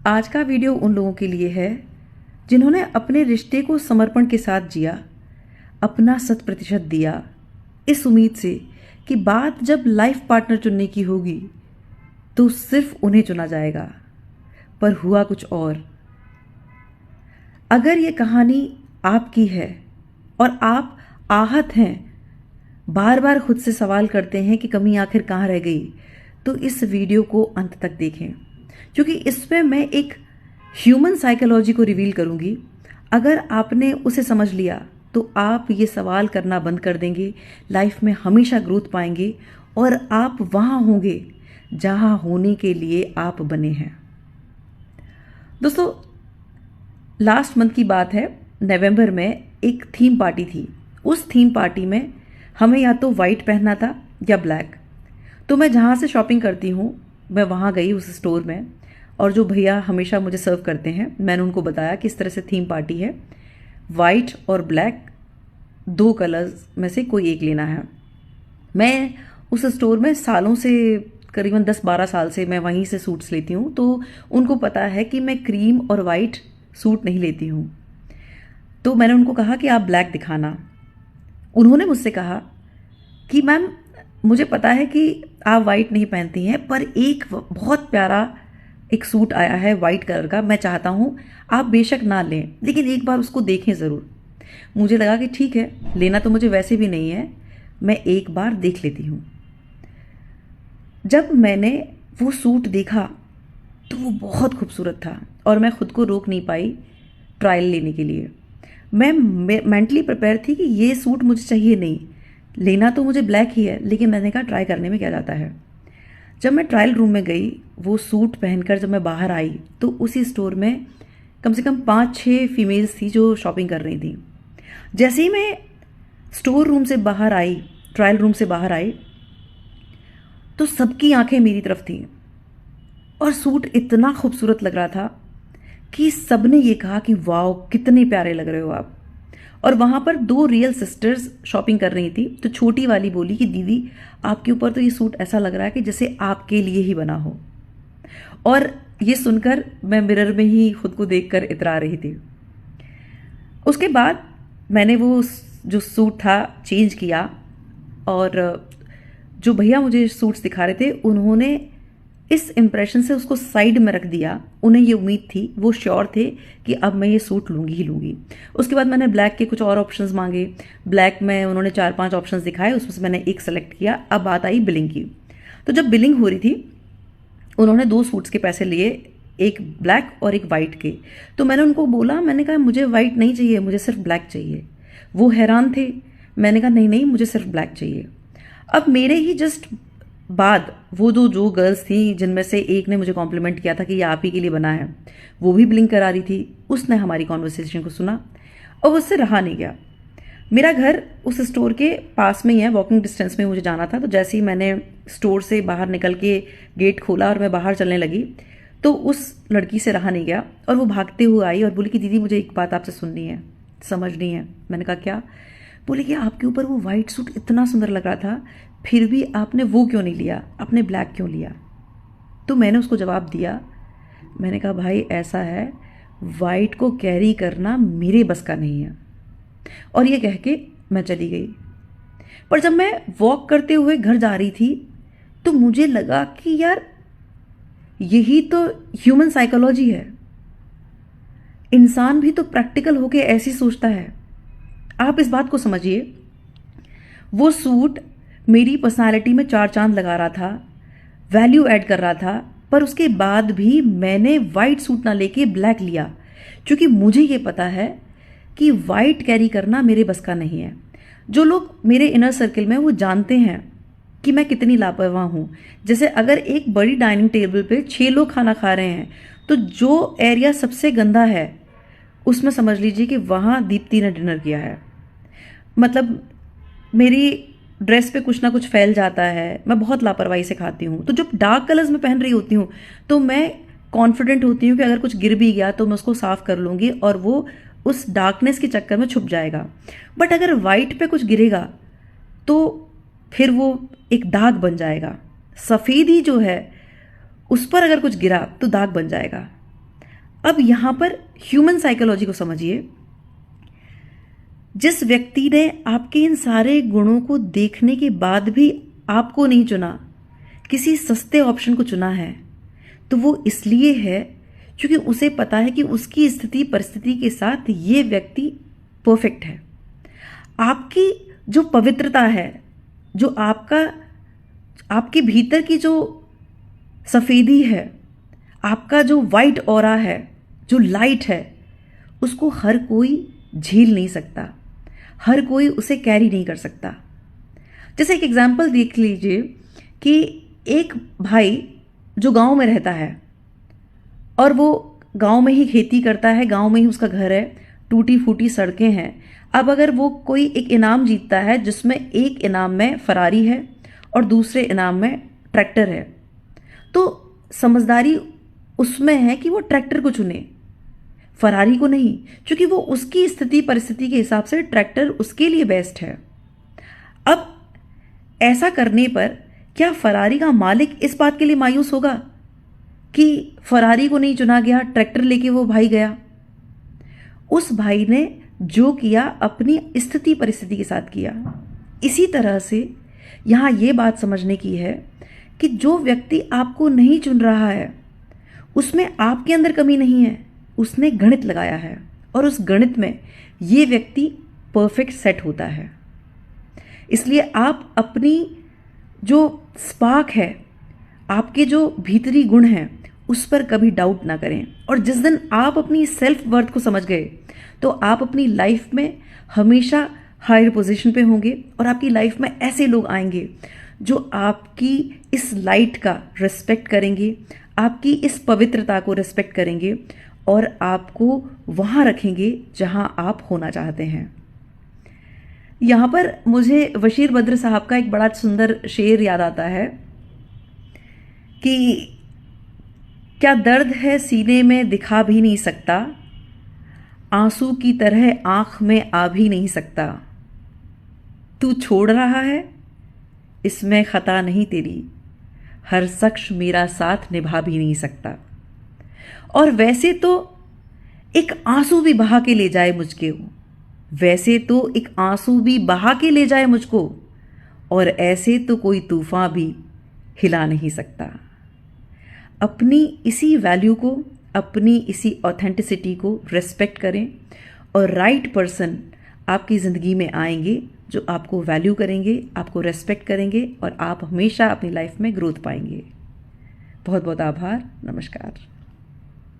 आज का वीडियो उन लोगों के लिए है जिन्होंने अपने रिश्ते को समर्पण के साथ जिया, अपना 100% दिया, इस उम्मीद से कि बात जब लाइफ पार्टनर चुनने की होगी तो सिर्फ उन्हें चुना जाएगा, पर हुआ कुछ और। अगर ये कहानी आपकी है और आप आहत हैं, बार बार खुद से सवाल करते हैं कि कमी आखिर कहाँ रह गई, तो इस वीडियो को अंत तक देखें, क्योंकि इसमें मैं एक ह्यूमन साइकोलॉजी को रिवील करूंगी। अगर आपने उसे समझ लिया तो आप ये सवाल करना बंद कर देंगे, लाइफ में हमेशा ग्रोथ पाएंगे और आप वहाँ होंगे जहाँ होने के लिए आप बने हैं। दोस्तों, लास्ट मंथ की बात है, नवंबर में एक थीम पार्टी थी। उस थीम पार्टी में हमें या तो वाइट पहनना था या ब्लैक। तो मैं जहाँ से शॉपिंग करती हूँ मैं वहाँ गई उस स्टोर में, और जो भैया हमेशा मुझे सर्व करते हैं, मैंने उनको बताया कि इस तरह से थीम पार्टी है, वाइट और ब्लैक 2 कलर्स में से कोई एक लेना है। मैं उस स्टोर में सालों से, करीबन 10-12 साल से मैं वहीं से सूट्स लेती हूँ, तो उनको पता है कि मैं क्रीम और वाइट सूट नहीं लेती हूँ। तो मैंने उनको कहा कि आप ब्लैक दिखाना। उन्होंने मुझसे कहा कि मैम, मुझे पता है कि आप वाइट नहीं पहनती हैं, पर एक बहुत प्यारा एक सूट आया है वाइट कलर का, मैं चाहता हूँ आप बेशक ना लें, लेकिन एक बार उसको देखें ज़रूर। मुझे लगा कि ठीक है, लेना तो मुझे वैसे भी नहीं है, मैं एक बार देख लेती हूँ। जब मैंने वो सूट देखा तो वो बहुत खूबसूरत था और मैं खुद को रोक नहीं पाई ट्रायल लेने के लिए। मैं मेंटली प्रिपेयर थी कि ये सूट मुझे चाहिए नहीं, लेना तो मुझे ब्लैक ही है, लेकिन मैंने कहा ट्राई करने में क्या जाता है। जब मैं ट्रायल रूम में गई, वो सूट पहनकर जब मैं बाहर आई तो उसी स्टोर में कम से कम 5-6 फीमेल्स थी जो शॉपिंग कर रही थी। जैसे ही मैं स्टोर रूम से बाहर आई, ट्रायल रूम से बाहर आई, तो सबकी आंखें मेरी तरफ थी और सूट इतना खूबसूरत लग रहा था कि सबने ये कहा कि वाओ, कितने प्यारे लग रहे हो आप। और वहाँ पर 2 रियल सिस्टर्स शॉपिंग कर रही थी। तो छोटी वाली बोली कि दीदी, आपके ऊपर तो ये सूट ऐसा लग रहा है कि जैसे आपके लिए ही बना हो। और ये सुनकर मैं मिरर में ही खुद को देखकर इतरा रही थी। उसके बाद मैंने वो जो सूट था चेंज किया, और जो भैया मुझे सूट्स दिखा रहे थे उन्होंने इस इम्प्रेशन से उसको साइड में रख दिया। उन्हें ये उम्मीद थी, वो श्योर थे कि अब मैं ये सूट लूँगी ही लूँगी। उसके बाद मैंने ब्लैक के कुछ और ऑप्शंस मांगे। ब्लैक में उन्होंने 4-5 ऑप्शंस दिखाए, उसमें से मैंने एक सेलेक्ट किया। अब बात आई बिलिंग की। तो जब बिलिंग हो रही थी, उन्होंने 2 सूट्स के पैसे लिए, एक ब्लैक और एक वाइट के। तो मैंने उनको बोला, मैंने कहा मुझे वाइट नहीं चाहिए, मुझे सिर्फ ब्लैक चाहिए। वो हैरान थे। मैंने कहा नहीं नहीं, मुझे सिर्फ ब्लैक चाहिए। अब मेरे ही जस्ट बाद वो जो गर्ल्स थी, जिनमें से एक ने मुझे कॉम्प्लीमेंट किया था कि ये आप ही के लिए बना है, वो भी ब्लिंक करा रही थी। उसने हमारी कॉन्वर्सेशन को सुना और उससे रहा नहीं गया। मेरा घर उस स्टोर के पास में ही है, वॉकिंग डिस्टेंस में मुझे जाना था। तो जैसे ही मैंने स्टोर से बाहर निकल के गेट खोला और मैं बाहर चलने लगी, तो उस लड़की से रहा नहीं गया और वो भागते हुए आई और बोली कि दीदी, मुझे एक बात आपसे सुननी है, समझनी है। मैंने कहा क्या? बोले कि आपके ऊपर वो वाइट सूट इतना सुंदर लग रहा था, फिर भी आपने वो क्यों नहीं लिया, आपने ब्लैक क्यों लिया? तो मैंने उसको जवाब दिया, मैंने कहा भाई ऐसा है, वाइट को कैरी करना मेरे बस का नहीं है। और ये कह के मैं चली गई। पर जब मैं वॉक करते हुए घर जा रही थी तो मुझे लगा कि यार, यही तो ह्यूमन साइकोलॉजी है। इंसान भी तो प्रैक्टिकल होके ऐसी सोचता है। आप इस बात को समझिए, वो सूट मेरी पर्सनालिटी में 4 चांद लगा रहा था, वैल्यू ऐड कर रहा था, पर उसके बाद भी मैंने वाइट सूट ना लेके ब्लैक लिया, क्योंकि मुझे ये पता है कि वाइट कैरी करना मेरे बस का नहीं है। जो लोग मेरे इनर सर्कल में, वो जानते हैं कि मैं कितनी लापरवाह हूँ। जैसे अगर एक बड़ी डाइनिंग टेबल पे 6 लोग खाना खा रहे हैं, तो जो एरिया सबसे गंदा है उसमें समझ लीजिए कि वहाँ दीप्ति ने डिनर किया है। मतलब मेरी ड्रेस पे कुछ ना कुछ फैल जाता है, मैं बहुत लापरवाही से खाती हूँ। तो जब डार्क कलर्स में पहन रही होती हूँ तो मैं कॉन्फिडेंट होती हूँ कि अगर कुछ गिर भी गया तो मैं उसको साफ कर लूँगी और वो उस डार्कनेस के चक्कर में छुप जाएगा। बट अगर वाइट पे कुछ गिरेगा तो फिर वो एक दाग बन जाएगा। सफ़ेदी जो है उस पर अगर कुछ गिरा तो दाग बन जाएगा। अब यहां पर ह्यूमन साइकोलॉजी को समझिए। जिस व्यक्ति ने आपके इन सारे गुणों को देखने के बाद भी आपको नहीं चुना, किसी सस्ते ऑप्शन को चुना है, तो वो इसलिए है क्योंकि उसे पता है कि उसकी स्थिति परिस्थिति के साथ ये व्यक्ति परफेक्ट है। आपकी जो पवित्रता है, जो आपके भीतर की जो सफेदी है, आपका जो वाइट ऑरा है, जो लाइट है, उसको हर कोई झेल नहीं सकता, हर कोई उसे कैरी नहीं कर सकता। जैसे एक एग्जाम्पल देख लीजिए कि एक भाई जो गांव में रहता है और वो गांव में ही खेती करता है, गांव में ही उसका घर है, टूटी फूटी सड़कें हैं। अब अगर वो कोई एक इनाम जीतता है जिसमें एक इनाम में फरारी है और दूसरे इनाम में ट्रैक्टर है, तो समझदारी उसमें है कि वो ट्रैक्टर को चुने, फरारी को नहीं, क्योंकि वो उसकी स्थिति परिस्थिति के हिसाब से ट्रैक्टर उसके लिए बेस्ट है। अब ऐसा करने पर क्या फरारी का मालिक इस बात के लिए मायूस होगा कि फरारी को नहीं चुना गया, ट्रैक्टर लेके वो भाई गया? उस भाई ने जो किया अपनी स्थिति परिस्थिति के साथ किया। इसी तरह से यहां ये बात समझने की है कि जो व्यक्ति आपको नहीं चुन रहा है उसमें आपके अंदर कमी नहीं है, उसने गणित लगाया है और उस गणित में ये व्यक्ति परफेक्ट सेट होता है। इसलिए आप अपनी जो स्पार्क है, आपके जो भीतरी गुण हैं, उस पर कभी डाउट ना करें। और जिस दिन आप अपनी सेल्फ वर्थ को समझ गए तो आप अपनी लाइफ में हमेशा हायर पोजीशन पे होंगे और आपकी लाइफ में ऐसे लोग आएंगे जो आपकी इस लाइट का रिस्पेक्ट करेंगे, आपकी इस पवित्रता को रिस्पेक्ट करेंगे और आपको वहां रखेंगे जहां आप होना चाहते हैं। यहां पर मुझे बशीर बद्र साहब का एक बड़ा सुंदर शेर याद आता है कि क्या दर्द है सीने में दिखा भी नहीं सकता, आंसू की तरह आंख में आ भी नहीं सकता, तू छोड़ रहा है इसमें खता नहीं तेरी, हर शख्स मेरा साथ निभा भी नहीं सकता। और वैसे तो एक आंसू भी बहा के ले जाए मुझको, वैसे तो एक आंसू भी बहा के ले जाए मुझको, और ऐसे तो कोई तूफान भी हिला नहीं सकता। अपनी इसी वैल्यू को, अपनी इसी ऑथेंटिसिटी को रिस्पेक्ट करें और राइट पर्सन आपकी ज़िंदगी में आएंगे जो आपको वैल्यू करेंगे, आपको रेस्पेक्ट करेंगे और आप हमेशा अपनी लाइफ में ग्रोथ पाएंगे। बहुत बहुत आभार। नमस्कार।